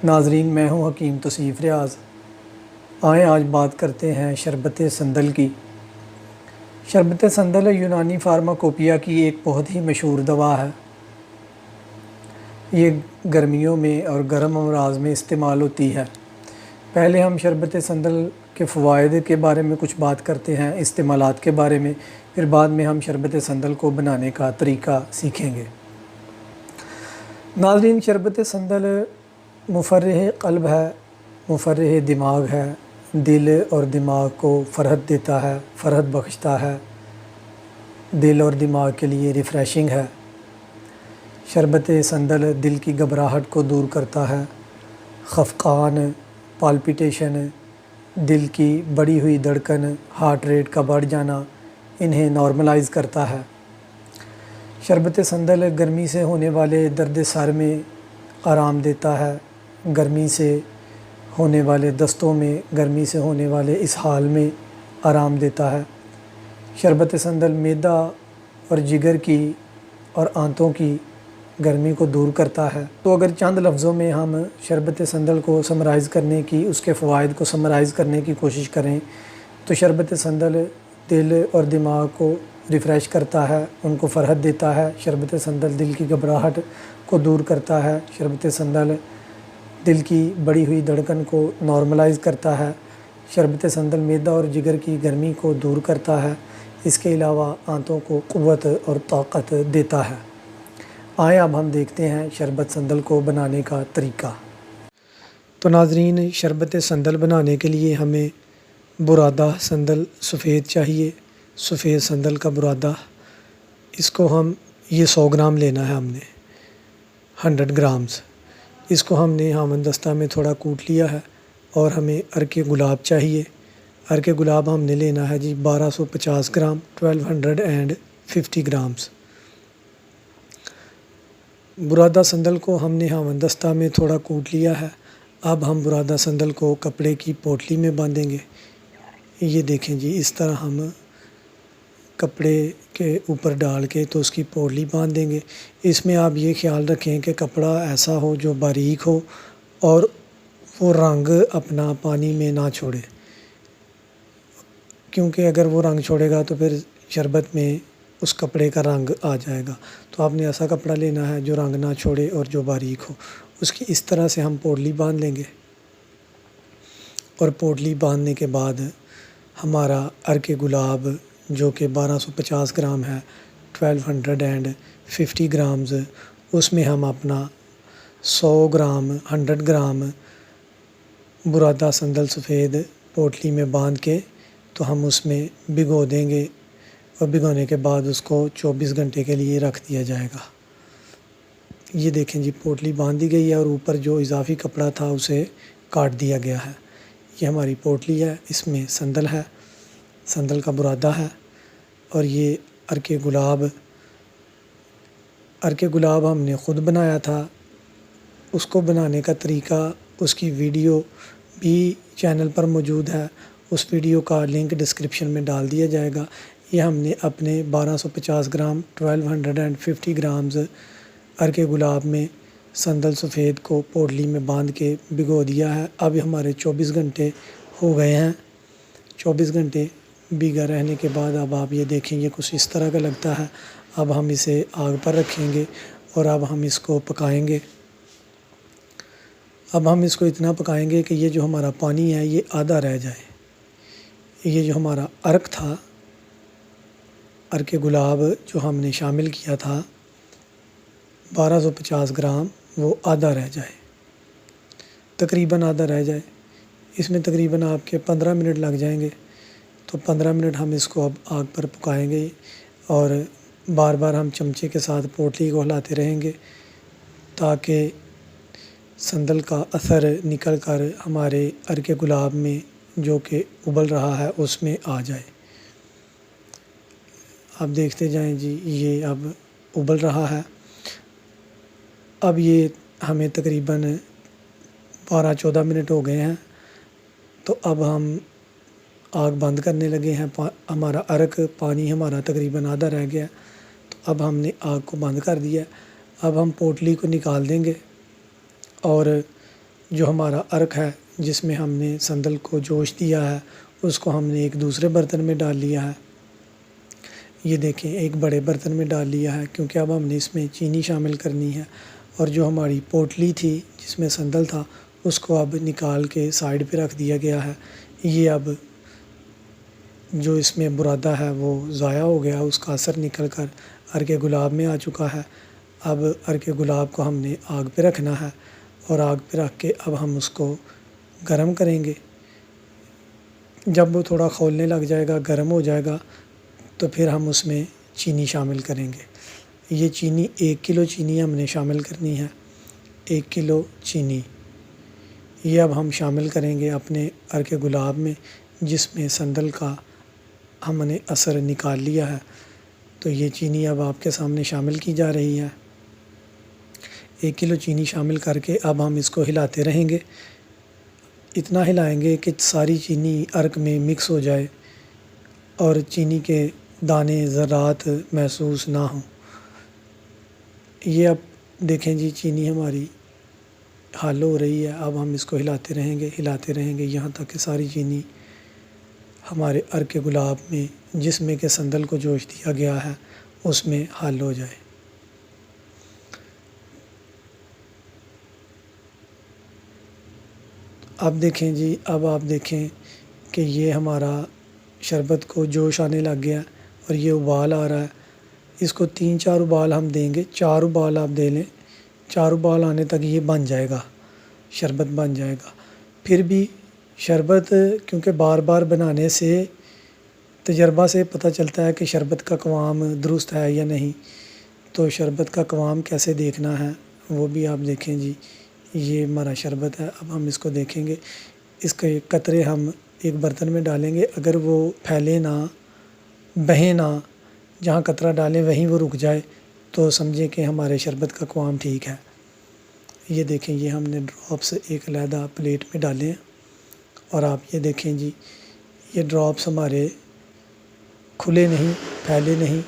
ناظرین، میں ہوں حکیم توصیف ریاض۔ آئیں آج بات کرتے ہیں شربت سندل کی۔ شربت سندل یونانی فارماکوپیا کی ایک بہت ہی مشہور دوا ہے۔ یہ گرمیوں میں اور گرم امراض میں استعمال ہوتی ہے۔ پہلے ہم شربت سندل کے فوائد کے بارے میں کچھ بات کرتے ہیں، استعمالات کے بارے میں، پھر بعد میں ہم شربت سندل کو بنانے کا طریقہ سیکھیں گے۔ ناظرین، شربت سندل مفرح قلب ہے، مفرح دماغ ہے، دل اور دماغ کو فرحت دیتا ہے، فرحت بخشتا ہے، دل اور دماغ کے لیے ریفریشنگ ہے۔ شربت سندل دل کی گھبراہٹ کو دور کرتا ہے، خفقان، پالپیٹیشن، دل کی بڑھی ہوئی دھڑکن، ہارٹ ریٹ کا بڑھ جانا، انہیں نارملائز کرتا ہے۔ شربت سندل گرمی سے ہونے والے درد سر میں آرام دیتا ہے، گرمی سے ہونے والے دستوں میں، گرمی سے ہونے والے اسہال میں آرام دیتا ہے۔ شربت سندل معدہ اور جگر کی اور آنتوں کی گرمی کو دور کرتا ہے۔ تو اگر چند لفظوں میں ہم شربت سندل کو سمرائز کرنے کی، اس کے فوائد کو سمرائز کرنے کی کوشش کریں تو شربت سندل دل اور دماغ کو ریفریش کرتا ہے، ان کو فرحت دیتا ہے۔ شربت سندل دل کی گھبراہٹ کو دور کرتا ہے۔ شربت سندل دل کی بڑھی ہوئی دھڑکن کو نارملائز کرتا ہے۔ شربت سندل معدہ اور جگر کی گرمی کو دور کرتا ہے۔ اس کے علاوہ آنتوں کو قوت اور طاقت دیتا ہے۔ آئیں اب ہم دیکھتے ہیں شربت سندل کو بنانے کا طریقہ۔ تو ناظرین، شربت سندل بنانے کے لیے ہمیں برادہ سندل سفید چاہیے، سفید سندل کا برادہ۔ اس کو یہ 100 گرام لینا ہے ہم نے، 100 گرامز۔ اس کو ہم نے ہامن دستہ میں تھوڑا کوٹ لیا ہے۔ اور ہمیں عرق گلاب چاہیے۔ عرق گلاب ہم نے لینا ہے 1250 گرام، 1250 گرامز۔ برادہ سندل کو ہم نے ہامن دستہ میں تھوڑا کوٹ لیا ہے۔ اب ہم برادہ سندل کو کپڑے کی پوٹلی میں باندھیں گے۔ یہ دیکھیں جی، اس طرح ہم کپڑے کے اوپر ڈال کے تو اس کی پوٹلی باندھ دیں گے۔ اس میں آپ یہ خیال رکھیں کہ کپڑا ایسا ہو جو باریک ہو اور وہ رنگ اپنا پانی میں نہ چھوڑے، کیونکہ اگر وہ رنگ چھوڑے گا تو پھر شربت میں اس کپڑے کا رنگ آ جائے گا۔ تو آپ نے ایسا کپڑا لینا ہے جو رنگ نہ چھوڑے اور جو باریک ہو۔ اس کی اس طرح سے ہم پوٹلی باندھ لیں گے۔ اور پوٹلی باندھنے کے بعد ہمارا عرق گلاب جو کہ 1250 گرام ہے، 1250 گرامز، اس میں ہم اپنا 100 گرام 100 گرام برادہ سندل سفید پوٹلی میں باندھ کے تو ہم اس میں بھگو دیں گے، اور بھگونے کے بعد اس کو 24 گھنٹے کے لیے رکھ دیا جائے گا۔ یہ دیکھیں جی، پوٹلی باندھ دی گئی ہے اور اوپر جو اضافی کپڑا تھا اسے کاٹ دیا گیا ہے۔ یہ ہماری پوٹلی ہے، اس میں سندل ہے، سندل کا برادہ ہے۔ اور یہ عرق گلاب ہم نے خود بنایا تھا۔ اس کو بنانے کا طریقہ، اس کی ویڈیو بھی چینل پر موجود ہے۔ اس ویڈیو کا لنک ڈسکرپشن میں ڈال دیا جائے گا۔ یہ ہم نے اپنے 1250 گرام 1250 گرامز عرق گلاب میں سندل سفید کو پوٹلی میں باندھ کے بھگو دیا ہے۔ اب ہمارے 24 گھنٹے ہو گئے ہیں۔ 24 گھنٹے بھیگا رہنے کے بعد اب آپ یہ دیکھیں، یہ کچھ اس طرح کا لگتا ہے۔ اب ہم اسے آگ پر رکھیں گے اور اب ہم اس کو پکائیں گے۔ اب ہم اس کو اتنا پکائیں گے کہ یہ جو ہمارا پانی ہے یہ آدھا رہ جائے۔ یہ جو ہمارا عرق تھا، عرق گلاب جو ہم نے شامل کیا تھا 1250 گرام، وہ آدھا رہ جائے، تقریباً آدھا رہ جائے۔ اس میں تقریباً آپ کے 15 منٹ لگ جائیں گے۔ تو 15 منٹ ہم اس کو اب آگ پر پکائیں گے اور بار بار ہم چمچے کے ساتھ پوٹلی کو ہلاتے رہیں گے تاکہ سندل کا اثر نکل کر ہمارے عرق گلاب میں جو کہ ابل رہا ہے اس میں آ جائے۔ آپ دیکھتے جائیں جی، یہ اب ابل رہا ہے۔ اب یہ ہمیں تقریباً 12-14 منٹ ہو گئے ہیں۔ تو اب ہم آگ بند کرنے لگے ہیں۔ ہمارا عرق پانی ہمارا تقریباً آدھا رہ گیا، تو اب ہم نے آگ کو بند کر دیا۔ اب ہم پوٹلی کو نکال دیں گے اور جو ہمارا عرق ہے جس میں ہم نے سندل کو جوش دیا ہے اس کو ہم نے ایک دوسرے برتن میں ڈال لیا ہے۔ یہ دیکھیں ایک بڑے برتن میں ڈال لیا ہے کیونکہ اب ہم نے اس میں چینی شامل کرنی ہے، اور جو ہماری پوٹلی تھی جس میں سندل تھا اس کو اب نکال کے سائیڈ پہ رکھ دیا گیا ہے۔ یہ اب جو اس میں برادہ ہے وہ ضائع ہو گیا، اس کا اثر نکل کر عرق گلاب میں آ چکا ہے۔ اب عرق گلاب کو ہم نے آگ پہ رکھنا ہے، اور آگ پہ رکھ کے اب ہم اس کو گرم کریں گے۔ جب وہ تھوڑا کھولنے لگ جائے گا، گرم ہو جائے گا، تو پھر ہم اس میں چینی شامل کریں گے۔ یہ چینی 1 کلو چینی ہم نے شامل کرنی ہے، 1 کلو چینی یہ اب ہم شامل کریں گے اپنے عرق گلاب میں جس میں سندل کا ہم نے اثر نکال لیا ہے۔ تو یہ چینی اب آپ کے سامنے شامل کی جا رہی ہے۔ 1 کلو چینی شامل کر کے اب ہم اس کو ہلاتے رہیں گے، اتنا ہلائیں گے کہ ساری چینی عرق میں مکس ہو جائے اور چینی کے دانے ذرات محسوس نہ ہوں۔ یہ اب دیکھیں جی چینی ہماری حل ہو رہی ہے۔ اب ہم اس کو ہلاتے رہیں گے یہاں تک کہ ساری چینی ہمارے عرق گلاب میں جس میں کہ سندل کو جوش دیا گیا ہے اس میں حل ہو جائے۔ اب دیکھیں جی، اب آپ دیکھیں کہ یہ ہمارا شربت کو جوش آنے لگ گیا اور یہ ابال آ رہا ہے۔ اس کو 3-4 ابال ہم دیں گے، 4 ابال آپ دے لیں، 4 ابال آنے تک یہ بن جائے گا، شربت بن جائے گا۔ پھر بھی شربت کیونکہ بار بار بنانے سے تجربہ سے پتہ چلتا ہے کہ شربت کا قوام درست ہے یا نہیں، تو شربت کا قوام کیسے دیکھنا ہے وہ بھی آپ دیکھیں جی۔ یہ ہمارا شربت ہے، اب ہم اس کو دیکھیں گے، اس کے قطرے ہم ایک برتن میں ڈالیں گے، اگر وہ پھیلے نہ، بہے نہ، جہاں قطرہ ڈالیں وہیں وہ رک جائے تو سمجھیں کہ ہمارے شربت کا قوام ٹھیک ہے۔ یہ دیکھیں یہ ہم نے ڈراپس ایک علیحدہ پلیٹ میں ڈالے ہیں، اور آپ یہ دیکھیں جی یہ ڈراپس ہمارے کھلے نہیں، پھیلے نہیں،